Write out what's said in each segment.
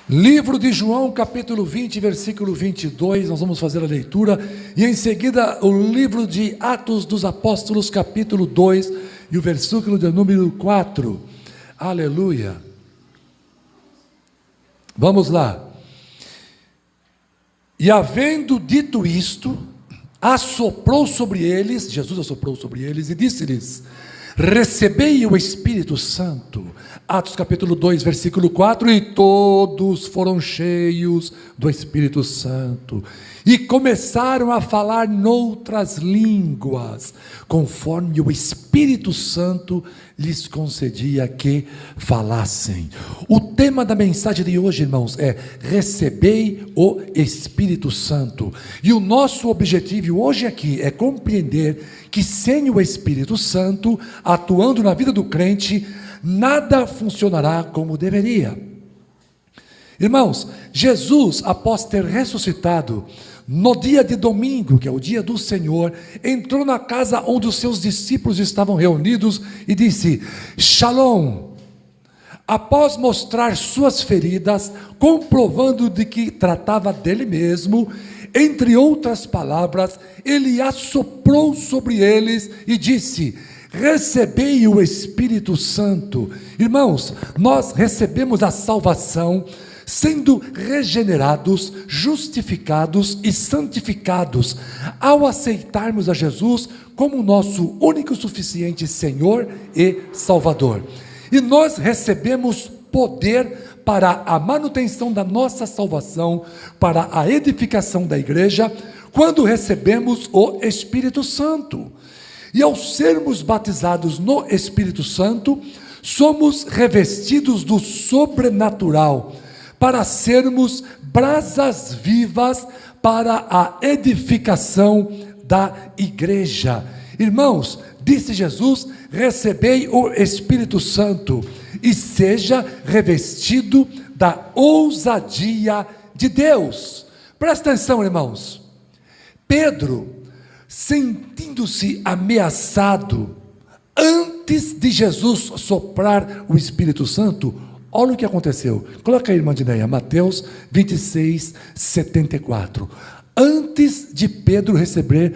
Livro de João, capítulo 20, versículo 22, nós vamos fazer a leitura, e em seguida o livro de Atos dos Apóstolos, capítulo 2, e o versículo de número 4, aleluia, vamos lá. E havendo dito isto, assoprou sobre eles, Jesus assoprou sobre eles e disse-lhes: recebei o Espírito Santo. Atos capítulo 2, versículo 4, e todos foram cheios do Espírito Santo, e começaram a falar noutras línguas, conforme o Espírito Santo lhes concedia que falassem. O tema da mensagem de hoje, irmãos, é: recebei o Espírito Santo. E o nosso objetivo hoje aqui é compreender que sem o Espírito Santo atuando na vida do crente, nada funcionará como deveria. Irmãos, Jesus, após ter ressuscitado, no dia de domingo, que é o dia do Senhor, entrou na casa onde os seus discípulos estavam reunidos e disse: Shalom. Após mostrar suas feridas, comprovando de que tratava dele mesmo, entre outras palavras, ele assoprou sobre eles e disse: recebei o Espírito Santo. Irmãos, nós recebemos a salvação sendo regenerados, justificados e santificados ao aceitarmos a Jesus como nosso único e suficiente Senhor e Salvador. E nós recebemos poder para a manutenção da nossa salvação, para a edificação da igreja, quando recebemos o Espírito Santo. E ao sermos batizados no Espírito Santo, somos revestidos do sobrenatural, para sermos brasas vivas para a edificação da igreja. Irmãos, disse Jesus: recebei o Espírito Santo e seja revestido da ousadia de Deus. Presta atenção, irmãos. Pedro, sentindo-se ameaçado, antes de Jesus soprar o Espírito Santo, olha o que aconteceu. Coloca aí, irmã Dineia, Mateus 26, 74. Antes de Pedro receber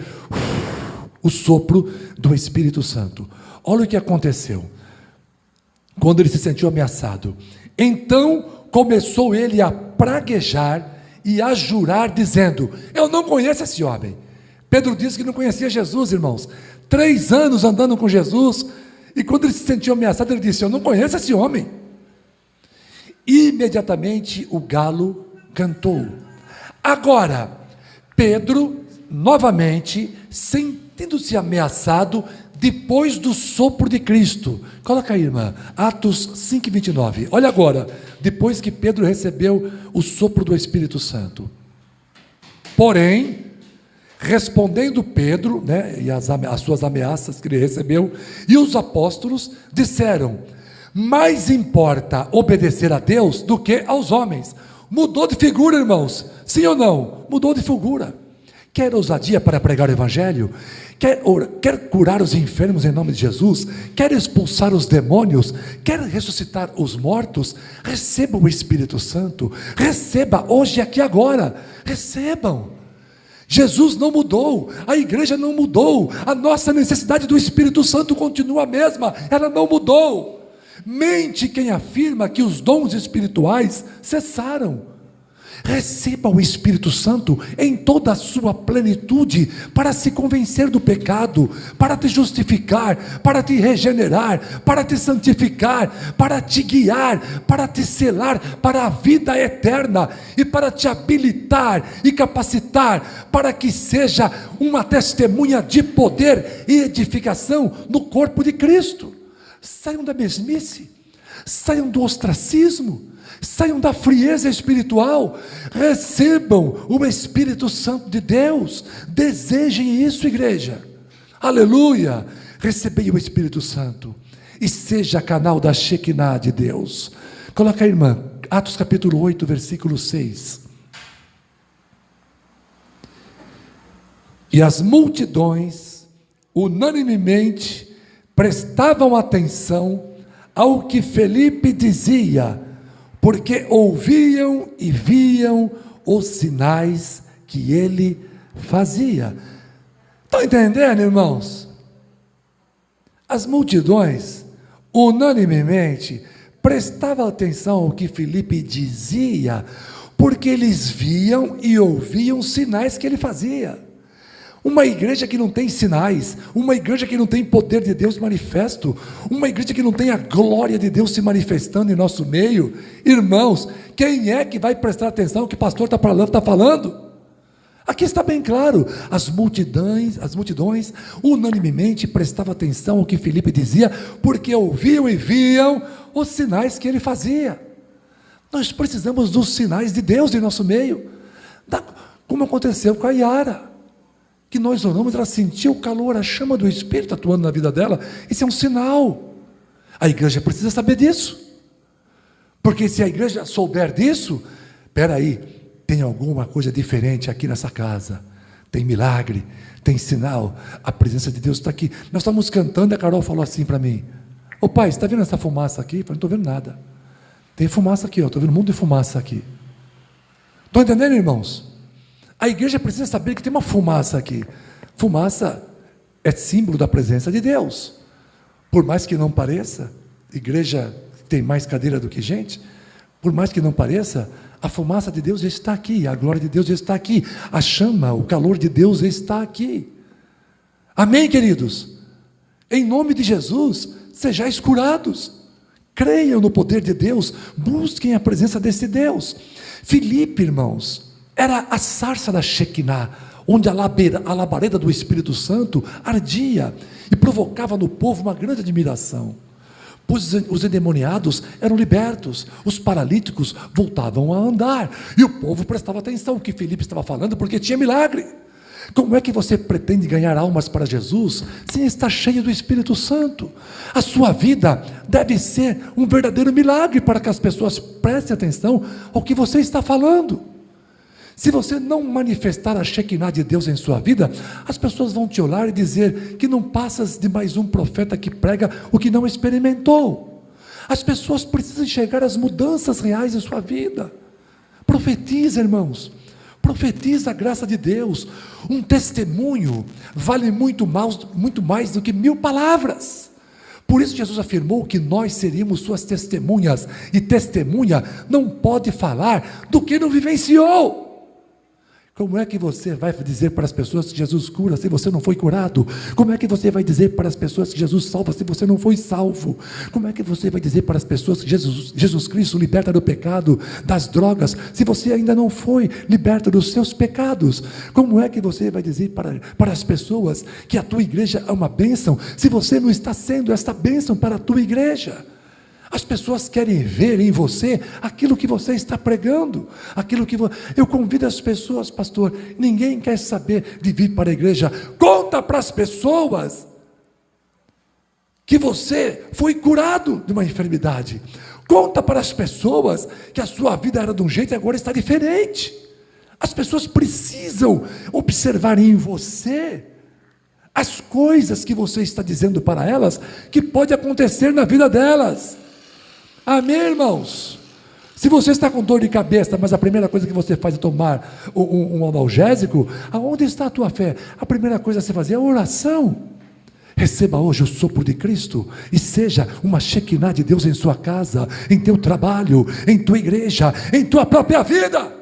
o sopro do Espírito Santo, olha o que aconteceu. Quando ele se sentiu ameaçado, então começou ele a praguejar e a jurar, dizendo: eu não conheço esse homem. Pedro disse que não conhecia Jesus, irmãos. 3 anos andando com Jesus, e quando ele se sentiu ameaçado, ele disse: eu não conheço esse homem. Imediatamente o galo cantou. Agora, Pedro, novamente, sentindo-se ameaçado, depois do sopro de Cristo. Coloca aí, irmã, Atos 5:29. Olha agora, depois que Pedro recebeu o sopro do Espírito Santo. Porém, respondendo Pedro, e as suas ameaças que ele recebeu, e os apóstolos disseram: mais importa obedecer a Deus do que aos homens. Mudou de figura, irmãos, sim ou não? Mudou de figura. Quer ousadia para pregar o Evangelho? Quer curar os enfermos em nome de Jesus? Quer expulsar os demônios? Quer ressuscitar os mortos? Receba o Espírito Santo. Receba hoje, aqui, agora. Recebam. Jesus não mudou, a igreja não mudou, a nossa necessidade do Espírito Santo continua a mesma, ela não mudou. Mente quem afirma que os dons espirituais cessaram. Receba o Espírito Santo em toda a sua plenitude, para se convencer do pecado, para te justificar, para te regenerar, para te santificar, para te guiar, para te selar para a vida eterna, e para te habilitar e capacitar, para que seja uma testemunha de poder e edificação no corpo de Cristo. Saiam da mesmice, saiam do ostracismo, saiam da frieza espiritual, recebam o Espírito Santo de Deus, desejem isso, igreja, aleluia. Recebei o Espírito Santo e seja canal da Shekinah de Deus. Coloca aí, irmã, Atos capítulo 8, versículo 6. E as multidões unanimemente prestavam atenção ao que Felipe dizia, porque ouviam e viam os sinais que ele fazia. Estão entendendo, irmãos? As multidões, unanimemente, prestavam atenção ao que Filipe dizia, porque eles viam e ouviam os sinais que ele fazia. Uma igreja que não tem sinais, uma igreja que não tem poder de Deus manifesto, uma igreja que não tem a glória de Deus se manifestando em nosso meio, irmãos, quem é que vai prestar atenção ao que o pastor está falando? Aqui está bem claro, as multidões unanimemente prestavam atenção ao que Filipe dizia, porque ouviam e viam os sinais que ele fazia. Nós precisamos dos sinais de Deus em nosso meio, como aconteceu com a Yara, que nós oramos, ela sentiu o calor, a chama do Espírito atuando na vida dela. Isso é um sinal. A igreja precisa saber disso, porque se a igreja souber disso, espera aí, tem alguma coisa diferente aqui nessa casa, tem milagre, tem sinal, a presença de Deus está aqui. Nós estamos cantando e a Carol falou assim para mim: ô pai, você está vendo essa fumaça aqui? Eu falei: não estou vendo nada. Tem fumaça aqui, estou vendo um monte de fumaça aqui. Estão entendendo, irmãos? A igreja precisa saber que tem uma fumaça aqui. Fumaça é símbolo da presença de Deus. Por mais que não pareça, igreja tem mais cadeira do que gente, por mais que não pareça, a fumaça de Deus está aqui, a glória de Deus está aqui, a chama, o calor de Deus está aqui. Amém, queridos? Em nome de Jesus, sejais curados. Creiam no poder de Deus, busquem a presença desse Deus. Filipe, irmãos, era a sarça da Shekinah, onde a labareda do Espírito Santo ardia e provocava no povo uma grande admiração. Pois os endemoniados eram libertos, os paralíticos voltavam a andar, e o povo prestava atenção no que Filipe estava falando, porque tinha milagre. Como é que você pretende ganhar almas para Jesus sem estar cheio do Espírito Santo? A sua vida deve ser um verdadeiro milagre para que as pessoas prestem atenção ao que você está falando. Se você não manifestar a Shekinah de Deus em sua vida, as pessoas vão te olhar e dizer que não passas de mais um profeta que prega o que não experimentou. As pessoas precisam enxergar as mudanças reais em sua vida. Profetiza, irmãos. Profetiza a graça de Deus. Um testemunho vale muito mais do que 1000 palavras. Por isso Jesus afirmou que nós seríamos suas testemunhas, e testemunha não pode falar do que não vivenciou. Como é que você vai dizer para as pessoas que Jesus cura se você não foi curado? Como é que você vai dizer para as pessoas que Jesus salva se você não foi salvo? Como é que você vai dizer para as pessoas que Jesus Cristo liberta do pecado, das drogas, se você ainda não foi liberto dos seus pecados? Como é que você vai dizer para as pessoas que a tua igreja é uma bênção, se você não está sendo esta bênção para a tua igreja? As pessoas querem ver em você aquilo que você está pregando, eu convido as pessoas, pastor, ninguém quer saber de vir para a igreja. Conta para as pessoas que você foi curado de uma enfermidade. Conta para as pessoas que a sua vida era de um jeito e agora está diferente. As pessoas precisam observar em você as coisas que você está dizendo para elas, que pode acontecer na vida delas. Amém, irmãos? Se você está com dor de cabeça, mas a primeira coisa que você faz é tomar um analgésico, aonde está a tua fé? A primeira coisa a se fazer é a oração. Receba hoje o sopro de Cristo, e seja uma Shekinah de Deus em sua casa, em teu trabalho, em tua igreja, em tua própria vida.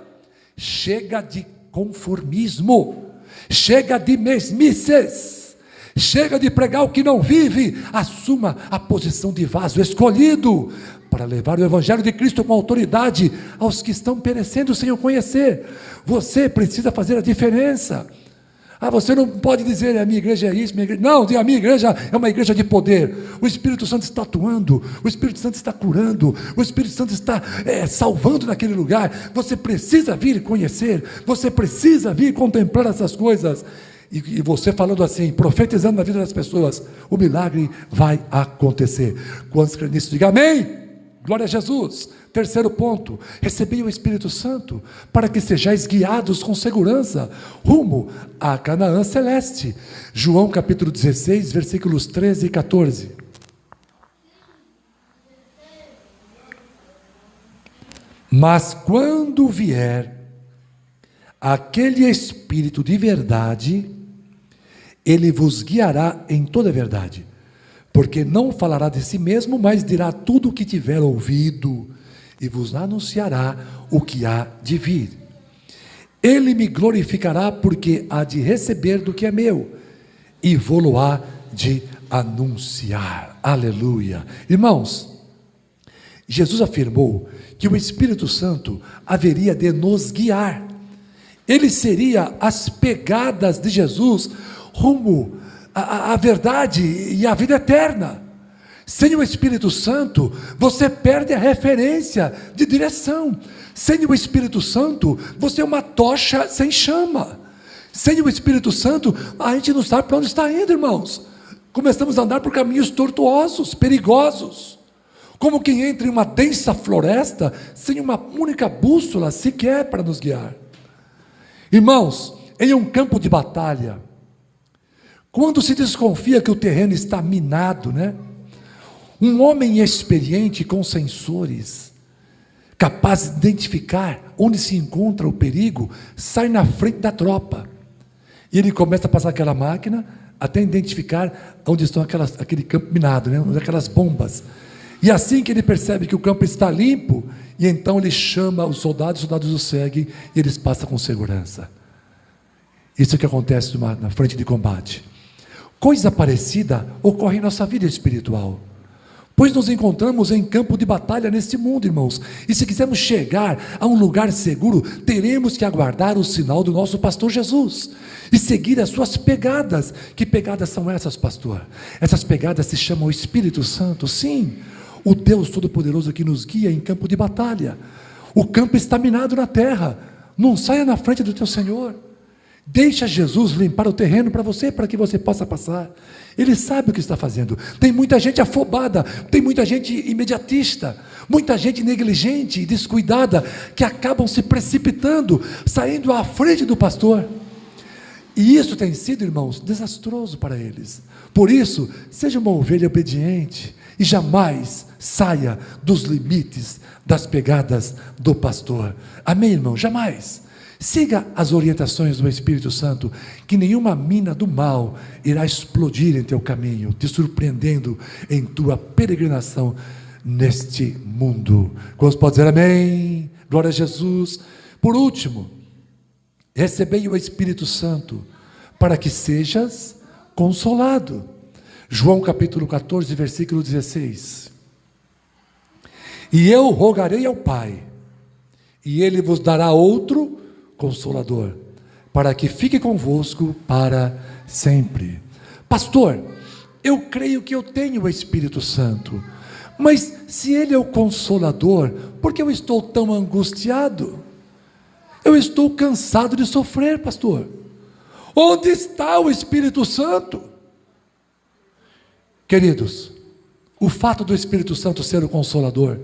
Chega de conformismo, chega de mesmices, chega de pregar o que não vive. Assuma a posição de vaso escolhido para levar o Evangelho de Cristo com autoridade aos que estão perecendo sem o conhecer. Você precisa fazer a diferença. Você não pode dizer: a minha igreja é isso, minha igreja... Não, a minha igreja é uma igreja de poder. O Espírito Santo está atuando, o Espírito Santo está curando, o Espírito Santo está salvando naquele lugar. Você precisa vir conhecer, você precisa vir contemplar essas coisas. E você falando assim, profetizando na vida das pessoas, o milagre vai acontecer. Quantos creem nisso? Diga amém. Glória a Jesus. Terceiro ponto: recebei o Espírito Santo para que sejais guiados com segurança rumo à Canaã celeste. João capítulo 16, versículos 13 e 14. Mas quando vier aquele Espírito de verdade, ele vos guiará em toda a verdade, porque não falará de si mesmo, mas dirá tudo o que tiver ouvido, e vos anunciará o que há de vir. Ele me glorificará, porque há de receber do que é meu, e vou-lo-á de anunciar. Aleluia. Irmãos, Jesus afirmou que o Espírito Santo haveria de nos guiar. Ele seria as pegadas de Jesus rumo à verdade e à vida eterna. Sem o Espírito Santo, você perde a referência de direção. Sem o Espírito Santo, você é uma tocha sem chama. Sem o Espírito Santo, a gente não sabe para onde está indo, irmãos. Começamos a andar por caminhos tortuosos, perigosos. Como quem entra em uma densa floresta, sem uma única bússola sequer para nos guiar. Irmãos, em um campo de batalha, quando se desconfia que o terreno está minado, um homem experiente com sensores, capaz de identificar onde se encontra o perigo, sai na frente da tropa. E ele começa a passar aquela máquina até identificar onde estão aquele campo minado, aquelas bombas. E assim que ele percebe que o campo está limpo, e então ele chama os soldados o seguem, e eles passam com segurança. Isso é o que acontece na frente de combate. Coisa parecida ocorre em nossa vida espiritual, pois nos encontramos em campo de batalha neste mundo, irmãos, e se quisermos chegar a um lugar seguro, teremos que aguardar o sinal do nosso pastor Jesus, e seguir as suas pegadas. Que pegadas são essas, pastor? Essas pegadas se chamam o Espírito Santo, sim, o Deus Todo-Poderoso que nos guia em campo de batalha. O campo está minado na terra, não saia na frente do teu Senhor. Deixa Jesus limpar o terreno para você, para que você possa passar. Ele sabe o que está fazendo. Tem muita gente afobada, tem muita gente imediatista, muita gente negligente e descuidada, que acabam se precipitando, saindo à frente do pastor. E isso tem sido, irmãos, desastroso para eles. Por isso, seja uma ovelha obediente e jamais saia dos limites das pegadas do pastor. Amém, irmão? Jamais. Siga as orientações do Espírito Santo, que nenhuma mina do mal irá explodir em teu caminho, te surpreendendo em tua peregrinação neste mundo. Quantos podem dizer amém? Glória a Jesus. Por último, recebei o Espírito Santo, para que sejas consolado. João capítulo 14, versículo 16. E eu rogarei ao Pai, e Ele vos dará outro Consolador, para que fique convosco para sempre. Pastor, eu creio que eu tenho o Espírito Santo, mas se Ele é o Consolador, por que eu estou tão angustiado? Eu estou cansado de sofrer, pastor. Onde está o Espírito Santo? Queridos, o fato do Espírito Santo ser o Consolador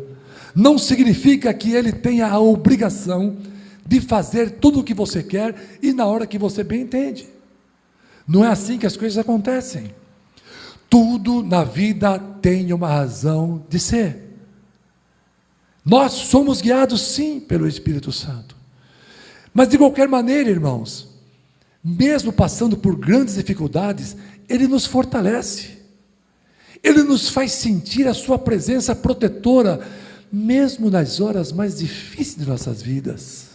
não significa que Ele tenha a obrigação de fazer tudo o que você quer e na hora que você bem entende. Não é assim que as coisas acontecem. Tudo na vida tem uma razão de ser. Nós somos guiados sim pelo Espírito Santo, mas de qualquer maneira, irmãos, mesmo passando por grandes dificuldades, Ele nos fortalece, Ele nos faz sentir a sua presença protetora, mesmo nas horas mais difíceis de nossas vidas.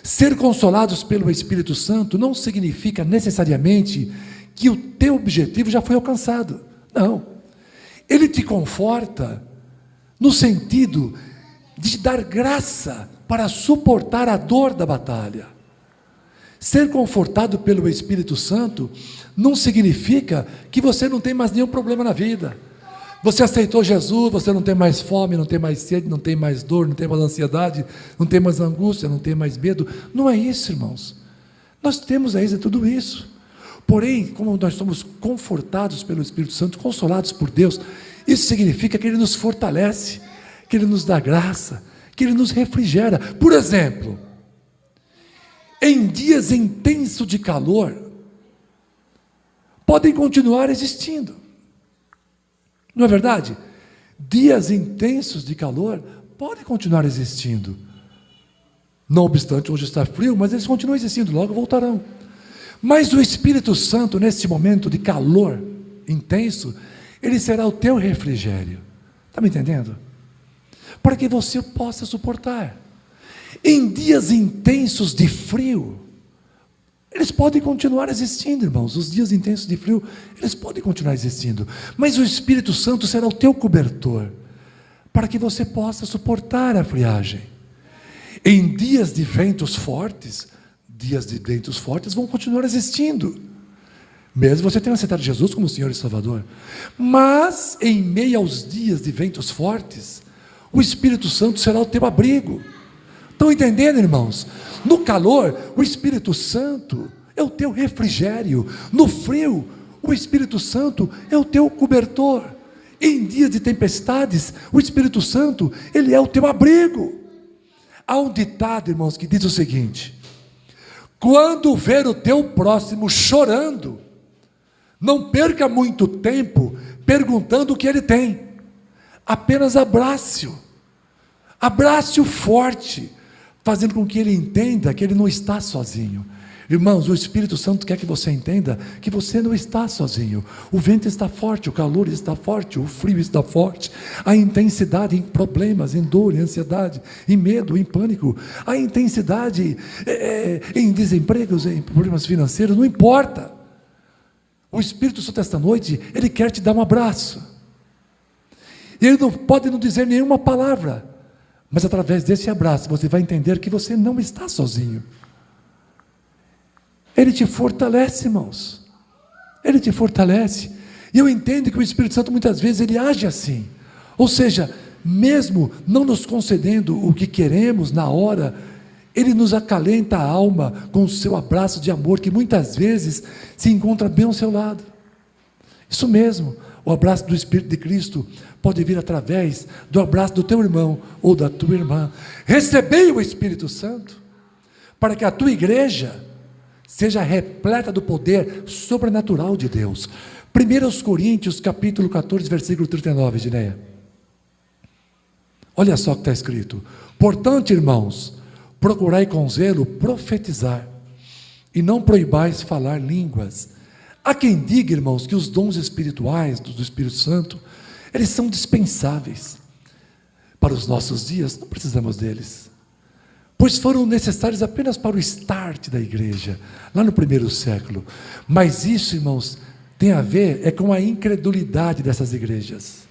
Ser consolados pelo Espírito Santo não significa necessariamente que o teu objetivo já foi alcançado. Não. Ele te conforta no sentido de te dar graça para suportar a dor da batalha. Ser confortado pelo Espírito Santo não significa que você não tem mais nenhum problema na vida. Você aceitou Jesus, você não tem mais fome, não tem mais sede, não tem mais dor, não tem mais ansiedade, não tem mais angústia, não tem mais medo. Não é isso, irmãos. Nós temos ainda tudo isso. Porém, como nós somos confortados pelo Espírito Santo, consolados por Deus, isso significa que Ele nos fortalece, que Ele nos dá graça, que Ele nos refrigera. Por exemplo, em dias intensos de calor, podem continuar existindo. Não é verdade? Dias intensos de calor podem continuar existindo. Não obstante, hoje está frio, mas eles continuam existindo, logo voltarão. Mas o Espírito Santo, neste momento de calor intenso, ele será o teu refrigério. Está me entendendo? Para que você possa suportar. Em dias intensos de frio, eles podem continuar existindo, irmãos. Os dias intensos de frio, eles podem continuar existindo. Mas o Espírito Santo será o teu cobertor, para que você possa suportar a friagem. Em dias de ventos fortes vão continuar existindo, mesmo você tenha aceitado Jesus como Senhor e Salvador. Mas, em meio aos dias de ventos fortes, o Espírito Santo será o teu abrigo. Estão entendendo, irmãos? No calor, o Espírito Santo é o teu refrigério. No frio, o Espírito Santo é o teu cobertor. Em dias de tempestades, o Espírito Santo, ele é o teu abrigo. Há um ditado, irmãos, que diz o seguinte: quando ver o teu próximo chorando, não perca muito tempo perguntando o que ele tem. Apenas abrace-o. Abrace-o forte, fazendo com que ele entenda que ele não está sozinho. Irmãos, o Espírito Santo quer que você entenda que você não está sozinho. O vento está forte, o calor está forte, o frio está forte. A intensidade em problemas, em dor, em ansiedade, em medo, em pânico. A intensidade em desempregos, em problemas financeiros, não importa. O Espírito Santo esta noite, ele quer te dar um abraço. Ele não pode não dizer nenhuma palavra, mas através desse abraço você vai entender que você não está sozinho. Ele te fortalece, irmãos. Ele te fortalece. E eu entendo que o Espírito Santo muitas vezes ele age assim. Ou seja, mesmo não nos concedendo o que queremos na hora, ele nos acalenta a alma com o seu abraço de amor, que muitas vezes se encontra bem ao seu lado. Isso mesmo, o abraço do Espírito de Cristo pode vir através do abraço do teu irmão ou da tua irmã. Recebei o Espírito Santo, para que a tua igreja seja repleta do poder sobrenatural de Deus. 1 Coríntios capítulo 14, versículo 39, Gineia. Olha só o que está escrito: portanto, irmãos, procurai com zelo profetizar, e não proibais falar línguas. Há quem diga, irmãos, que os dons espirituais do Espírito Santo, eles são dispensáveis. Para os nossos dias, não precisamos deles, pois foram necessários apenas para o start da igreja, lá no primeiro século. Mas isso, irmãos, tem a ver com a incredulidade dessas igrejas,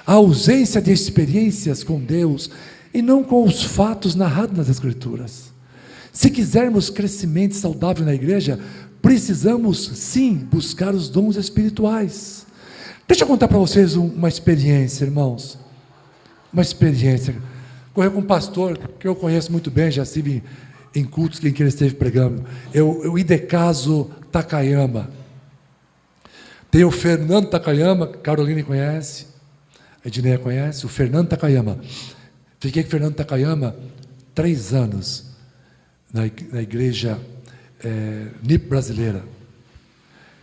a ausência de experiências com Deus, e não com os fatos narrados nas Escrituras. Se quisermos crescimento saudável na igreja, precisamos sim buscar os dons espirituais. Deixa eu contar para vocês uma experiência, irmãos. Uma experiência. Correu com um pastor que eu conheço muito bem, já estive em cultos em que ele esteve pregando. O Idecaso Takayama. Tem o Fernando Takayama, Caroline conhece, a Edneia conhece, o Fernando Takayama. Fiquei com o Fernando Takayama 3 anos na igreja NIP brasileira.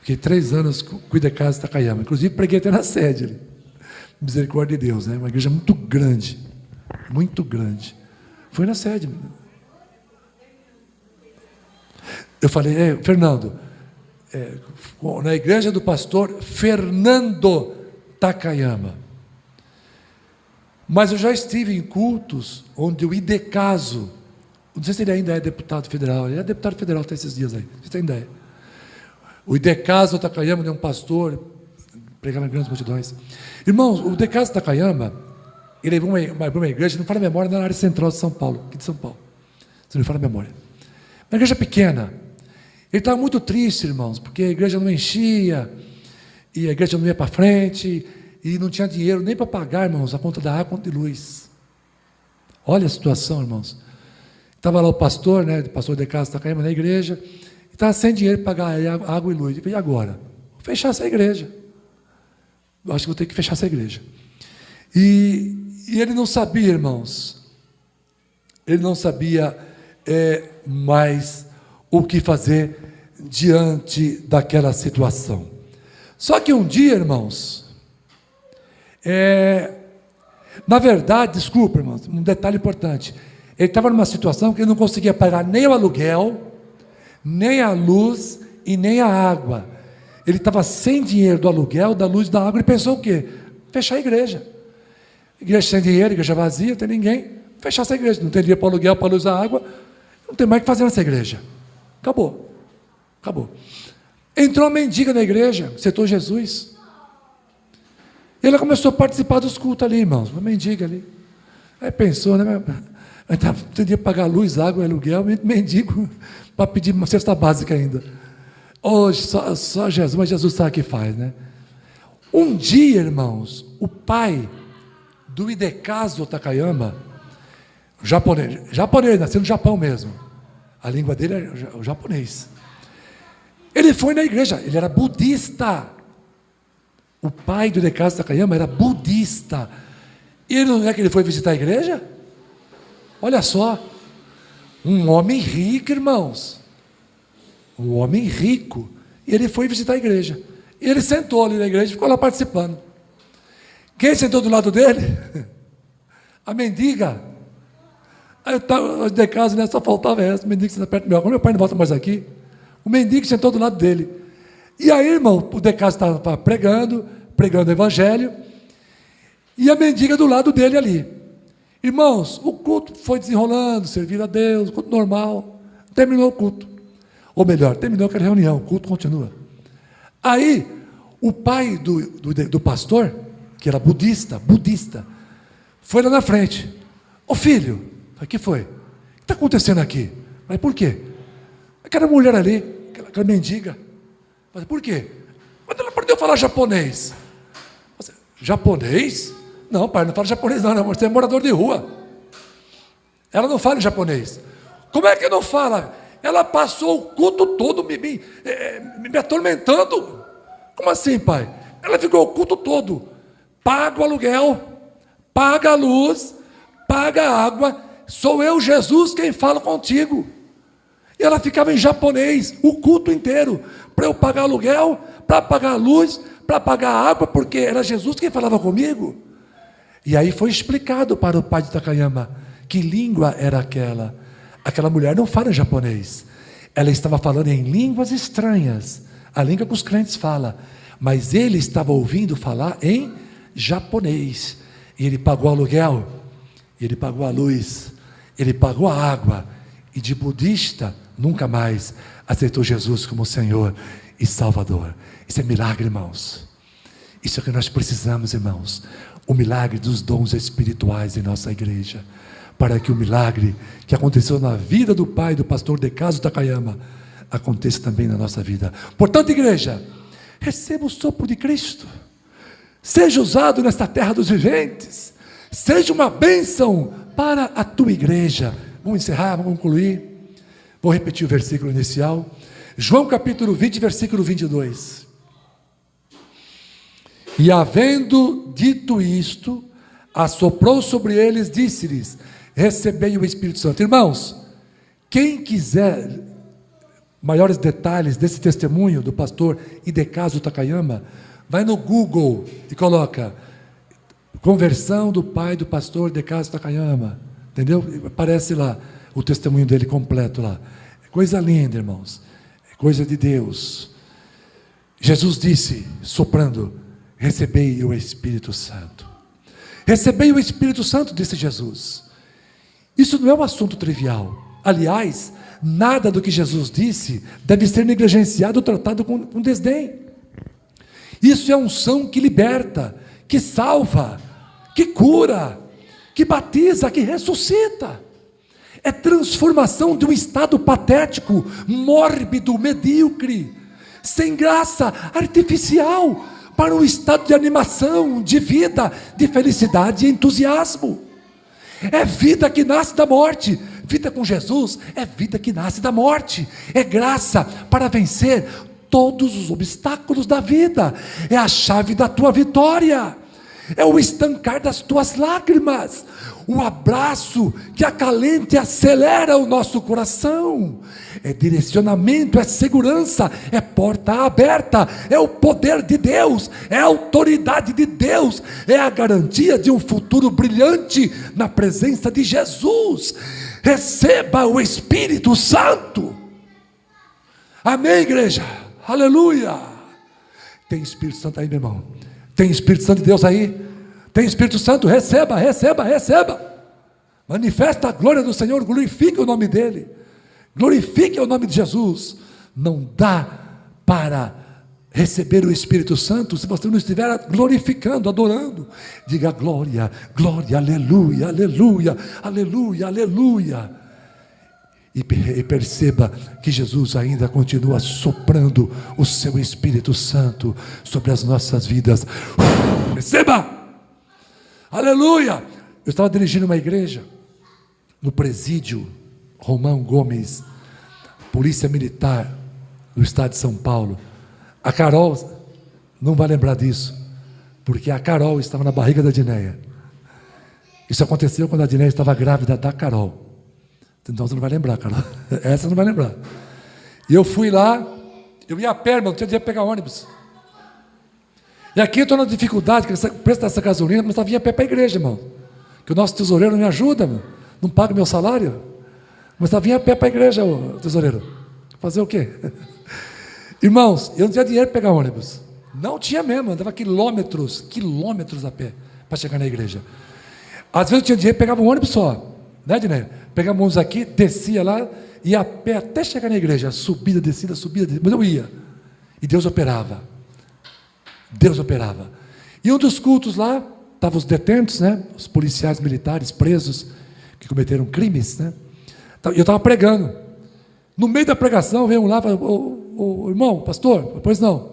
Fiquei 3 anos com o Idecaso Takayama. Inclusive preguei até na sede ali. Misericórdia de Deus, né? Uma igreja muito grande. Muito grande. Foi na sede. Eu falei, Fernando, na igreja do pastor Fernando Takayama. Mas eu já estive em cultos onde o Idecaso, não sei se ele ainda é deputado federal, ele é deputado federal até esses dias aí, você tem ideia. O Idecaso Takayama é um pastor, pregava em grandes multidões. Irmãos, o Idecaso Takayama, ele levou uma igreja, não fala a memória, na área central de São Paulo, aqui de São Paulo, se não fala a memória. Uma igreja pequena. Ele estava muito triste, irmãos, porque a igreja não enchia, e a igreja não ia para frente, e não tinha dinheiro nem para pagar, irmãos, a conta da água, a conta de luz. Olha a situação, irmãos. Estava lá o pastor, né, o pastor de casa Takayama na igreja, e estava sem dinheiro para pagar água e luz. E agora? Vou fechar essa igreja. Eu acho que vou ter que fechar essa igreja. E ele não sabia, irmãos, ele não sabia mais o que fazer diante daquela situação. Só que um dia, irmãos, Na verdade, desculpa, irmãos, um detalhe importante. Ele estava numa situação que ele não conseguia pagar nem o aluguel, nem a luz e nem a água. Ele estava sem dinheiro do aluguel, da luz, da água, e pensou o quê? Fechar a igreja. Igreja sem dinheiro, igreja vazia, não tem ninguém. Fechar essa igreja. Não tem dinheiro para o aluguel, para a luz, da água. Não tem mais o que fazer nessa igreja. Acabou. Acabou. Entrou uma mendiga na igreja, aceitou Jesus. E ela começou a participar dos cultos ali, irmãos. Uma mendiga ali. Aí pensou, né? Podia pagar luz, água, aluguel, mendigo, para pedir uma cesta básica ainda. Hoje, só Jesus, mas Jesus sabe o que faz, né? Um dia, irmãos, o pai do Hidekazu Takayama, japonês, nasceu no Japão mesmo. A língua dele é o japonês. Ele foi na igreja, ele era budista. O pai do Hidekazu Takayama era budista. E ele não é que ele foi visitar a igreja? Olha só, um homem rico, irmãos. Um homem rico. E ele foi visitar a igreja. E ele sentou ali na igreja e ficou lá participando. Quem sentou do lado dele? A mendiga. Aí eu estava de casa, né? Só faltava essa. O mendigo senta perto do meu. Como meu pai não volta mais aqui, o mendigo sentou do lado dele. E aí, irmão, o Decaso estava pregando o evangelho. E a mendiga do lado dele ali. Irmãos, o culto foi desenrolando, servir a Deus, culto normal. Terminou o culto. Ou melhor, terminou aquela reunião, o culto continua. Aí, o pai do pastor, que era budista, foi lá na frente. Ô filho, o que foi? O que está acontecendo aqui? Mas por quê? Aquela mulher ali, aquela mendiga. Mas por quê? Mas ela perdeu falar japonês. Japonês? Não, pai, não fala japonês não, você é morador de rua. Ela não fala japonês. Como é que não fala? Ela passou o culto todo me atormentando. Como assim, pai? Ela ficou o culto todo. Paga o aluguel, paga a luz, paga a água. Sou eu, Jesus, quem fala contigo. E ela ficava em japonês o culto inteiro. Para eu pagar aluguel, para pagar a luz, para pagar a água, porque era Jesus quem falava comigo. E aí foi explicado para o pai de Takayama que língua era aquela. Aquela mulher não fala japonês. Ela estava falando em línguas estranhas. A língua que os crentes falam. Mas ele estava ouvindo falar em japonês. E ele pagou o aluguel. E ele pagou a luz. Ele pagou a água. E de budista, nunca mais aceitou Jesus como Senhor e Salvador. Isso é milagre, irmãos. Isso é o que nós precisamos, irmãos. O milagre dos dons espirituais em nossa igreja. Para que o milagre que aconteceu na vida do pai do pastor Hidekazu Takayama aconteça também na nossa vida. Portanto, igreja, receba o sopro de Cristo. Seja usado nesta terra dos viventes. Seja uma bênção para a tua igreja. Vamos encerrar, vamos concluir. Vou repetir o versículo inicial. João capítulo 20, versículo 22. E havendo dito isto, assoprou sobre eles, disse-lhes: recebei o Espírito Santo. Irmãos, quem quiser maiores detalhes desse testemunho do pastor Hidekazu Takayama, vai no Google e coloca conversão do pai do pastor Hidekazu Takayama, entendeu? Aparece lá o testemunho dele completo lá. É coisa linda, irmãos, é coisa de Deus. Jesus disse, soprando: recebei o Espírito Santo. Recebei o Espírito Santo, disse Jesus. Isso não é um assunto trivial. Aliás, nada do que Jesus disse deve ser negligenciado ou tratado com desdém. Isso é unção que liberta, que salva, que cura, que batiza, que ressuscita. É transformação de um estado patético, mórbido, medíocre, sem graça, artificial, para um estado de animação, de vida, de felicidade e entusiasmo. É vida que nasce da morte. Vida com Jesus é vida que nasce da morte. É graça para vencer todos os obstáculos da vida. É a chave da tua vitória. é o estancar das tuas lágrimas, o abraço que acalenta e acelera o nosso coração, é direcionamento, é segurança, é porta aberta, é o poder de Deus, é a autoridade de Deus, é a garantia de um futuro brilhante na presença de Jesus. Receba o Espírito Santo. Amém, igreja? Aleluia. Tem Espírito Santo aí, meu irmão? Tem Espírito Santo de Deus aí? Tem Espírito Santo? Receba, receba, receba. Manifesta a glória do Senhor, glorifique o nome dEle, glorifique o nome de Jesus. Não dá para receber o Espírito Santo se você não estiver glorificando, adorando. Diga glória, glória, aleluia, aleluia, aleluia, aleluia. E perceba que Jesus ainda continua soprando o seu Espírito Santo sobre as nossas vidas. Receba, aleluia. Eu estava dirigindo uma igreja no presídio Romão Gomes, polícia militar do estado de São Paulo. A Carol não vai lembrar disso, porque a Carol estava na barriga da Dineia. Isso aconteceu quando a Dineia estava grávida da Carol. Então você não vai lembrar, Carol. Essa não vai lembrar. E eu fui lá, eu ia a pé, irmão, não tinha dinheiro para pegar ônibus. E aqui eu estou na dificuldade, que o preço dessa gasolina, mas eu vinha a pé para a igreja, irmão. Que o nosso tesoureiro não me ajuda, irmão. Não paga o meu salário. Mas eu vinha a pé para a igreja, tesoureiro. Fazer o quê? Irmãos, eu não tinha dinheiro para pegar ônibus. Não tinha mesmo, andava quilômetros a pé para chegar na igreja. Às vezes eu tinha dinheiro, pegava um ônibus só. Né, Diné? Pegava um ônibus aqui, descia lá, ia a pé até chegar na igreja. Subida, descida, mas eu ia. E Deus operava. Deus operava. E um dos cultos lá, estavam os detentos, né? Os policiais militares presos, que cometeram crimes, né? E eu estava pregando. No meio da pregação, veio um lá e falou: irmão, pastor, pois não.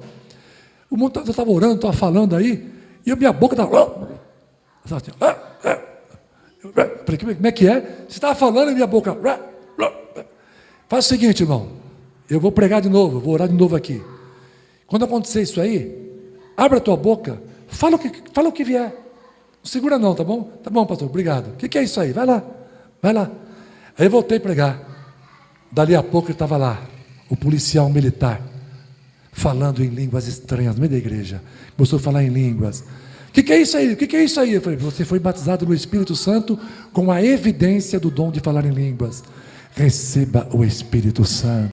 O mundo estava orando, estava falando aí, e a minha boca estava. Falei, como é que é? Você estava falando e minha boca. Faz o seguinte, irmão, eu vou pregar de novo, vou orar de novo aqui. Quando acontecer isso aí, abre a tua boca, fala o que vier. Não segura não, tá bom? Tá bom, pastor, obrigado. O que é isso aí? Vai lá, vai lá. Aí eu voltei a pregar. Dali a pouco ele estava lá, o policial militar, falando em línguas estranhas no meio da igreja. Começou a falar em línguas. O que é isso aí? O que é isso aí? Eu falei: você foi batizado no Espírito Santo com a evidência do dom de falar em línguas. Receba o Espírito Santo.